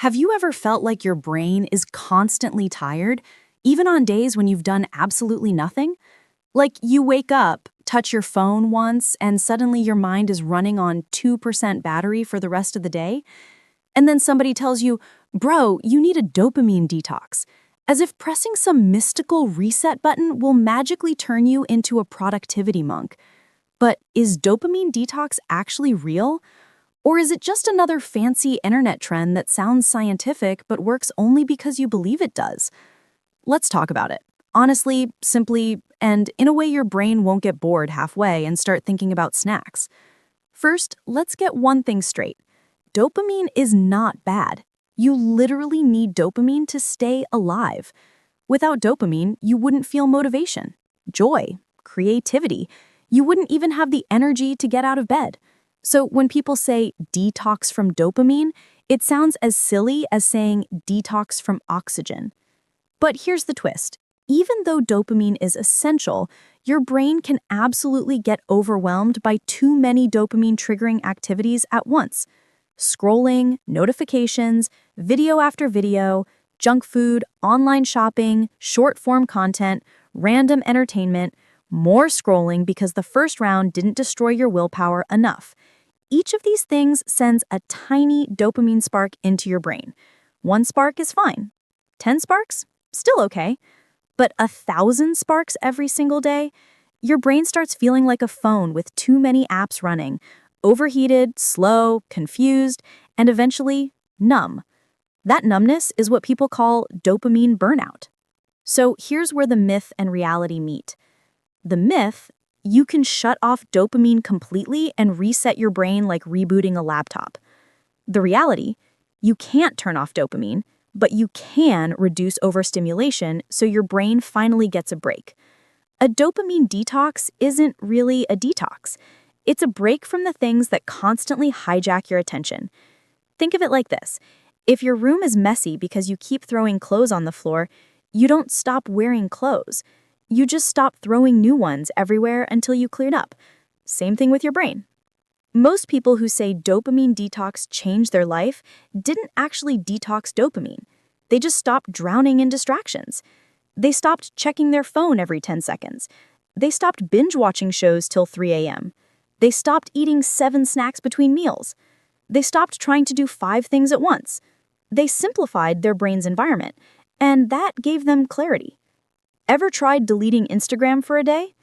Have you ever felt like your brain is constantly tired, even on days when you've done absolutely nothing? Like you wake up, touch your phone once, and suddenly your mind is running on 2% battery for the rest of the day? And then somebody tells you, bro, you need a dopamine detox, as if pressing some mystical reset button will magically turn you into a productivity monk. But is dopamine detox actually real? Or is it just another fancy internet trend that sounds scientific but works only because you believe it does? Let's talk about it. Honestly, simply, and in a way your brain won't get bored halfway and start thinking about snacks. First, let's get one thing straight. Dopamine is not bad. You literally need dopamine to stay alive. Without dopamine, you wouldn't feel motivation, joy, creativity. You wouldn't even have the energy to get out of bed. So when people say detox from dopamine, it sounds as silly as saying detox from oxygen. But here's the twist. Even though dopamine is essential, your brain can absolutely get overwhelmed by too many dopamine-triggering activities at once. Scrolling, notifications, video after video, junk food, online shopping, short-form content, random entertainment, more scrolling because the first round didn't destroy your willpower enough. Each of these things sends a tiny dopamine spark into your brain. One spark is fine. 10 sparks? Still okay. But 1,000 sparks every single day? Your brain starts feeling like a phone with too many apps running, overheated, slow, confused, and eventually numb. That numbness is what people call dopamine burnout. So here's where the myth and reality meet. The myth: you can shut off dopamine completely and reset your brain like rebooting a laptop. The reality: you can't turn off dopamine, but you can reduce overstimulation so your brain finally gets a break. A dopamine detox isn't really a detox. It's a break from the things that constantly hijack your attention. Think of it like this. If your room is messy because you keep throwing clothes on the floor, you don't stop wearing clothes. You just stop throwing new ones everywhere until you cleared up. Same thing with your brain. Most people who say dopamine detox changed their life didn't actually detox dopamine. They just stopped drowning in distractions. They stopped checking their phone every 10 seconds. They stopped binge-watching shows till 3 a.m. They stopped eating 7 snacks between meals. They stopped trying to do 5 things at once. They simplified their brain's environment, and that gave them clarity. Ever tried deleting Instagram for a day?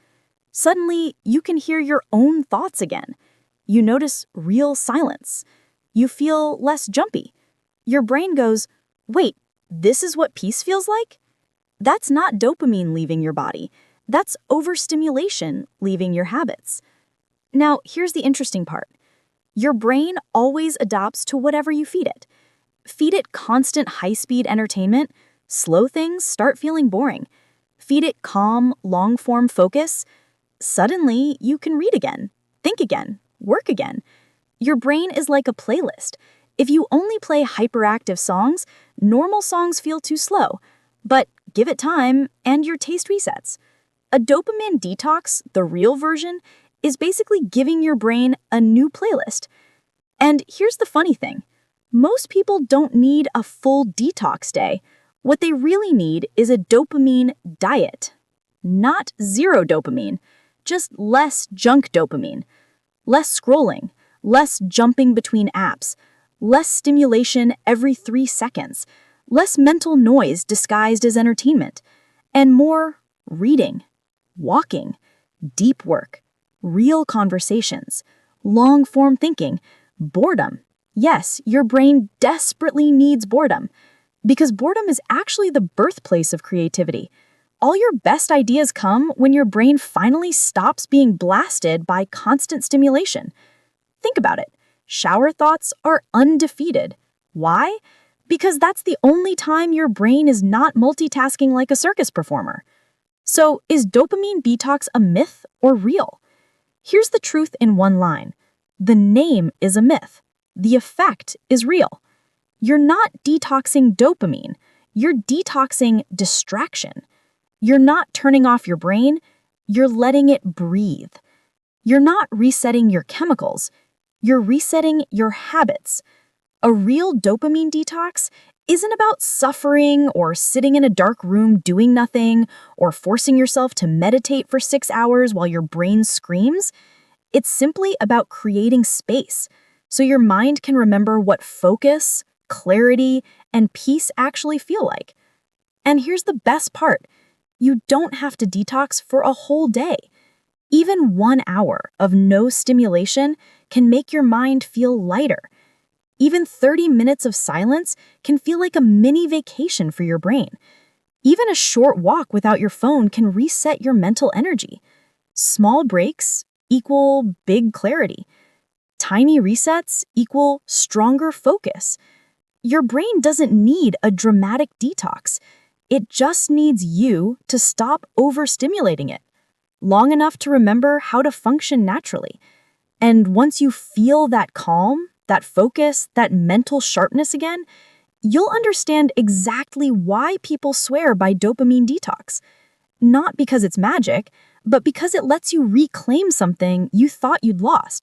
Suddenly, you can hear your own thoughts again. You notice real silence. You feel less jumpy. Your brain goes, wait, this is what peace feels like? That's not dopamine leaving your body. That's overstimulation leaving your habits. Now, here's the interesting part. Your brain always adapts to whatever you feed it. Feed it constant high-speed entertainment, slow things start feeling boring. Feed it calm, long-form focus, suddenly you can read again, think again, work again. Your brain is like a playlist. If you only play hyperactive songs, normal songs feel too slow. But give it time, and your taste resets. A dopamine detox, the real version, is basically giving your brain a new playlist. And here's the funny thing. Most people don't need a full detox day. What they really need is a dopamine diet. Not zero dopamine, just less junk dopamine. Less scrolling, less jumping between apps, less stimulation every 3 seconds, less mental noise disguised as entertainment, and more reading, walking, deep work, real conversations, long-form thinking, boredom. Yes, your brain desperately needs boredom. Because boredom is actually the birthplace of creativity. All your best ideas come when your brain finally stops being blasted by constant stimulation. Think about it. Shower thoughts are undefeated. Why? Because that's the only time your brain is not multitasking like a circus performer. So, is dopamine detox a myth or real? Here's the truth in one line. The name is a myth. The effect is real. You're not detoxing dopamine. You're detoxing distraction. You're not turning off your brain. You're letting it breathe. You're not resetting your chemicals. You're resetting your habits. A real dopamine detox isn't about suffering or sitting in a dark room doing nothing or forcing yourself to meditate for 6 hours while your brain screams. It's simply about creating space so your mind can remember what focus, clarity, and peace actually feel like. And here's the best part. You don't have to detox for a whole day. Even 1 hour of no stimulation can make your mind feel lighter. Even 30 minutes of silence can feel like a mini vacation for your brain. Even a short walk without your phone can reset your mental energy. Small breaks equal big clarity. Tiny resets equal stronger focus. Your brain doesn't need a dramatic detox. It just needs you to stop overstimulating it long enough to remember how to function naturally. And once you feel that calm, that focus, that mental sharpness again, you'll understand exactly why people swear by dopamine detox. Not because it's magic, but because it lets you reclaim something you thought you'd lost.